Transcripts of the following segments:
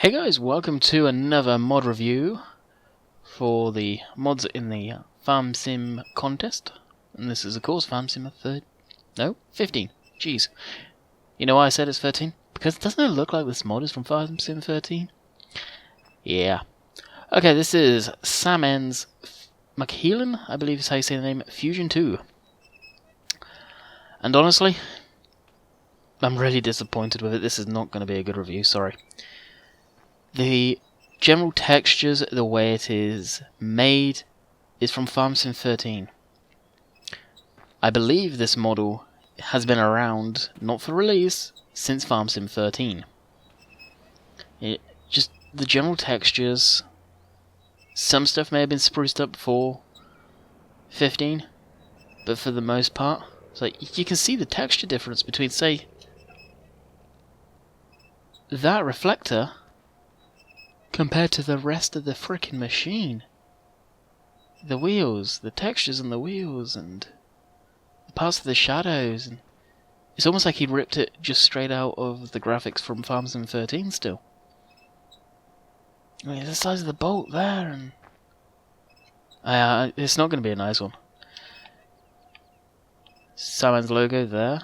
Hey guys, welcome to another mod review for the mods in the Farm Sim contest. And this is of course Farm Sim 15. Jeez. You know why I said it's 13? Because doesn't it look like this mod is from Farm Sim 13? Yeah. Okay, this is Sam's McHale, I believe is how you say the name, Fusion 2. And honestly, I'm really disappointed with it. This is not going to be a good review, sorry. The general textures, the way it is made, is from Farm Sim 13. I believe this model has been around, not for release, since Farm Sim 13. Just the general textures, some stuff may have been spruced up before 15, but for the most part, it's like you can see the texture difference between, say, that reflector compared to the rest of the frickin' machine. The wheels, the textures on the wheels, and the parts of the shadows. And it's almost like he ripped it just straight out of the graphics from Farm Sim 13 still. I mean, the size of the bolt there, and it's not going to be a nice one. Saman's logo there.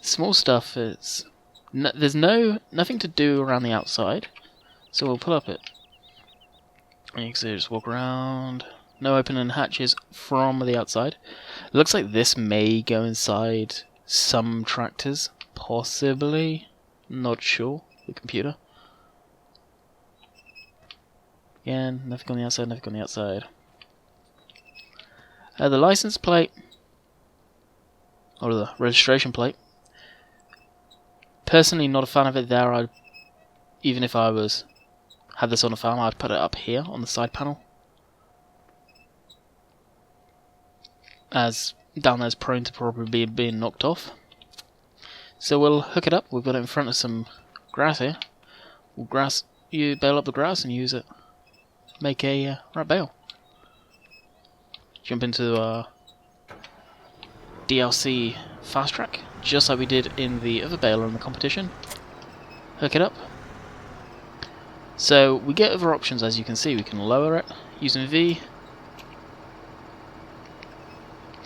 Small stuff. There's nothing to do around the outside. So we'll pull up it. And you can see just walk around. No opening hatches from the outside. It looks like this may go inside some tractors. Possibly. Not sure. The computer. Again, nothing on the outside, nothing on the outside. The license plate. Or the registration plate. Personally not a fan of it there. Even if I had this on a farm, I'd put it up here on the side panel, as down there's prone to probably being knocked off. So we'll hook it up. We've got it in front of some grass here. You bale up the grass and use it. Make a right bale. Jump into DLC fast track, just like we did in the other baler in the competition. Hook it up. So we get other options, as you can see. We can lower it using V,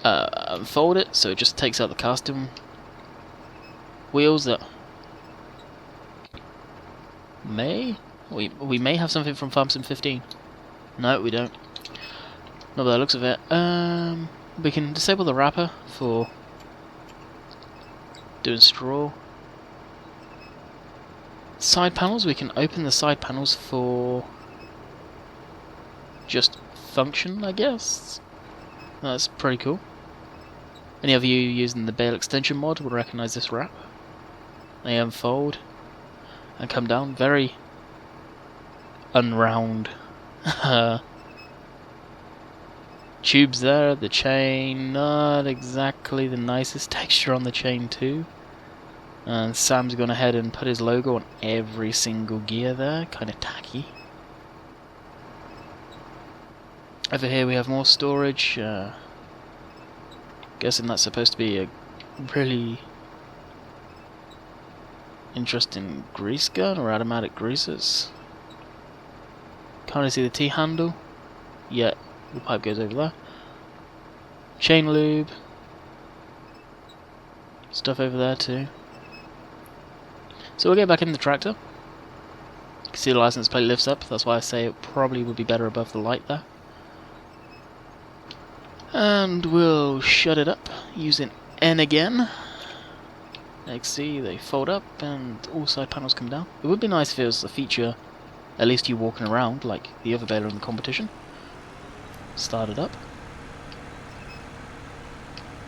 unfold it so it just takes out the casting wheels that we may have something from Farm Sim 15. No, we don't. Not by the looks of it. We can disable the wrapper for doing straw. Side panels, we can open the side panels for just function, I guess. That's pretty cool. Any of you using the Baler extension mod will recognise this wrap. They unfold and come down. Very unround tubes there. The chain, not exactly the nicest texture on the chain too. And Sam's gone ahead and put his logo on every single gear there, kind of tacky. Over here we have more storage. Guessing that's supposed to be a really interesting grease gun or automatic greasers. Can't really see the T-handle, yet the pipe goes over there. Chain lube. Stuff over there too. So we'll get back in the tractor. You can see the license plate lifts up, that's why I say it probably would be better above the light there. And we'll shut it up using N again. You can see they fold up and all side panels come down. It would be nice if it was a feature, at least you walking around like the other baler in the competition. Start it up.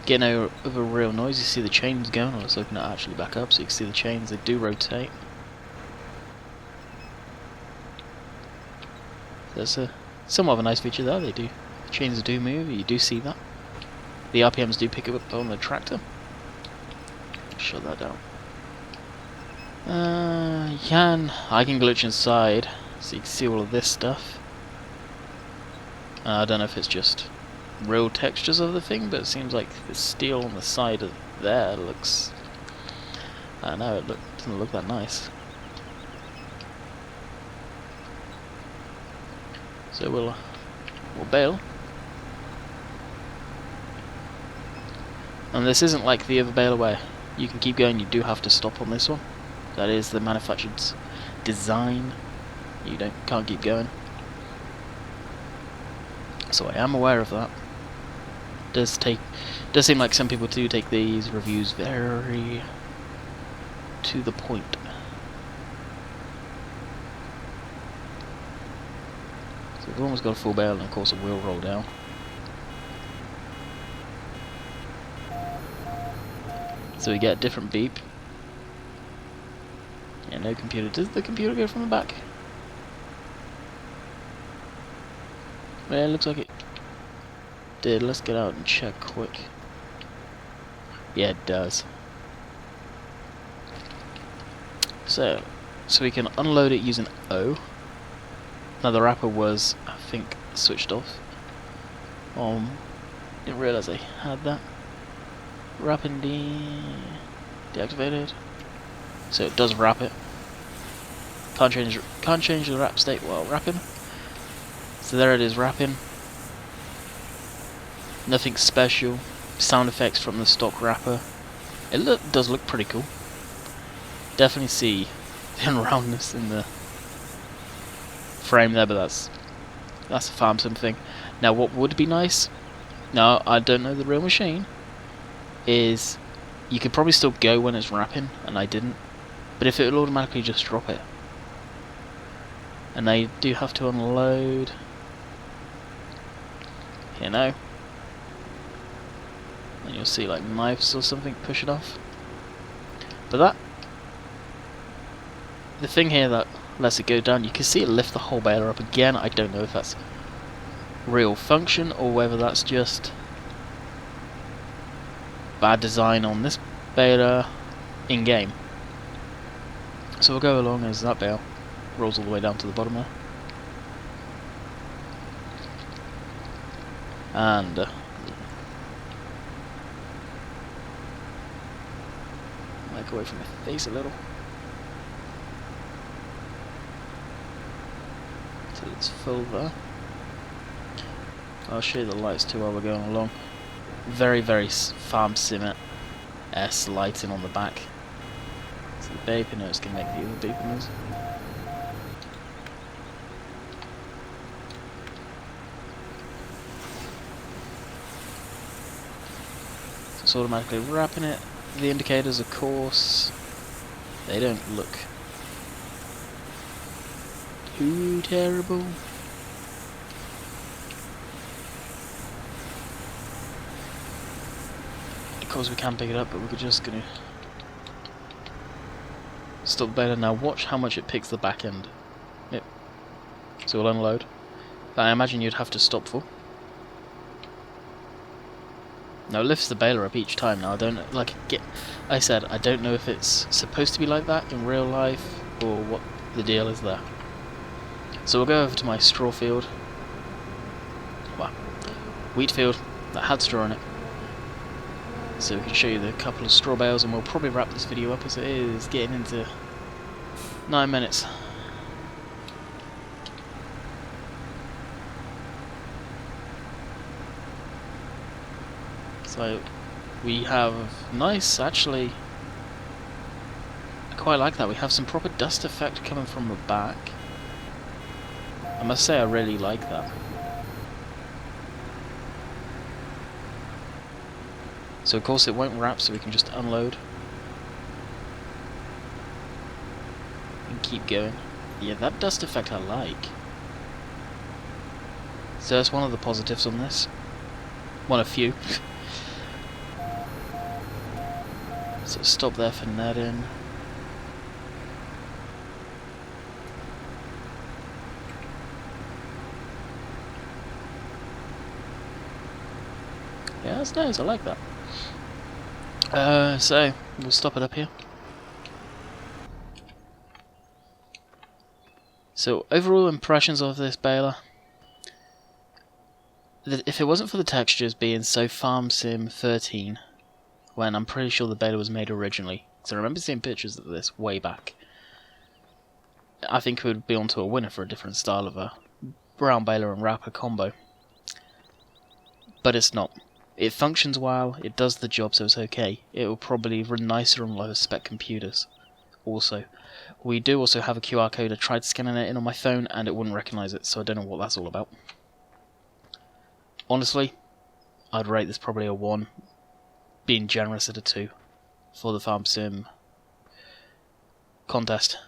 Getting over a real noise, you see the chains going. Let's open it actually back up so you can see the chains, they do rotate. There's somewhat of a nice feature there, the chains do move, you do see that. The RPMs do pick up on the tractor. Shut that down. I can glitch inside so you can see all of this stuff. I don't know if it's just real textures of the thing, but it seems like the steel on the side of there looks... I don't know, it doesn't look that nice. So we'll bail. And this isn't like the other baler where you can keep going, you do have to stop on this one. That is the manufacturer's design. You can't keep going. So I am aware of that. Does seem like some people do take these reviews very to the point. So we've almost got a full bail, and of course it will roll down. So we get a different beep. Yeah, no computer. Does the computer go from the back? Yeah, it looks like it did. Let's get out and check quick. Yeah, it does. So we can unload it using O. Now the wrapper was, I think, switched off. Didn't realise I had that. Wrapping deactivated. So it does wrap it. Can't change the wrap state while wrapping. So there it is, wrapping. Nothing special. Sound effects from the stock wrapper. It does look pretty cool. Definitely see the unroundness in the frame there, but that's a FarmSim thing. Now what would be nice, now I don't know the real machine, is you could probably still go when it's wrapping, and I didn't, but if it will automatically just drop it. And they do have to unload, you know, and you'll see like knives or something push it off. But the thing here that lets it go down, you can see it lift the whole baler up again. I don't know if that's real function or whether that's just bad design on this baler in game. So we'll go along as that bale rolls all the way down to the bottom there. And mic away from my face a little. Till it's full there. I'll show you the lights too while we're going along. Very, very FarmSim-esque lighting on the back. So the beeping noise can make the other beeping noise. So it's automatically wrapping it. The indicators, of course, they don't look too terrible. Of course we can pick it up, but we're just gonna stop the baler. Now watch how much it picks the back end. Yep. So we'll unload. But I imagine you'd have to stop for. Now it lifts the baler up each time. Now I don't I said I don't know if it's supposed to be like that in real life or what the deal is there. So we'll go over to my straw field. Well, wheat field that had straw in it. So we can show you the couple of straw bales, and we'll probably wrap this video up as it is getting into 9 minutes. So we have nice, actually, I quite like that. We have some proper dust effect coming from the back. I must say I really like that. So of course it won't wrap, so we can just unload and keep going. Yeah, that dust effect I like. So that's one of the positives on this. One of few. So stop there for netting. Yeah, that's nice, I like that. So we'll stop it up here. So overall impressions of this baler. If it wasn't for the textures being so FarmSim 13, when I'm pretty sure the baler was made originally, because I remember seeing pictures of this way back, I think it would be onto a winner for a different style of a Brown Baler and Rapper combo. But it's not. It functions well, it does the job, so it's okay. It will probably run nicer on lower spec computers. Also, we do also have a QR code. I tried scanning it in on my phone and it wouldn't recognise it, so I don't know what that's all about. Honestly, I'd rate this probably a 1, being generous at a 2 for the Farm Sim contest.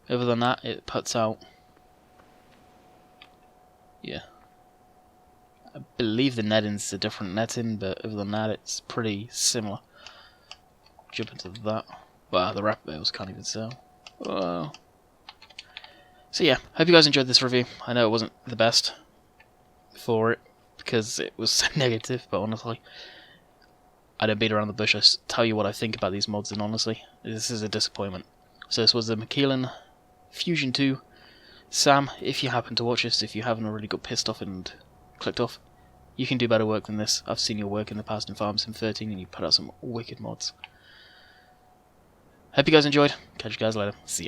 Other than that, it puts out, yeah, I believe the netting's a different netting, but other than that, it's pretty similar. Jump into that. Well, the wrap bales can't even sell. So yeah, hope you guys enjoyed this review. I know it wasn't the best for it, because it was so negative, but honestly, I don't beat around the bush. I tell you what I think about these mods, and honestly, this is a disappointment. So this was the McHale Fusion 2. Sam, if you happen to watch this, if you haven't already got pissed off and clicked off, you can do better work than this. I've seen your work in the past in Farm Sim 13 and you put out some wicked mods. Hope you guys enjoyed. Catch you guys later. See ya.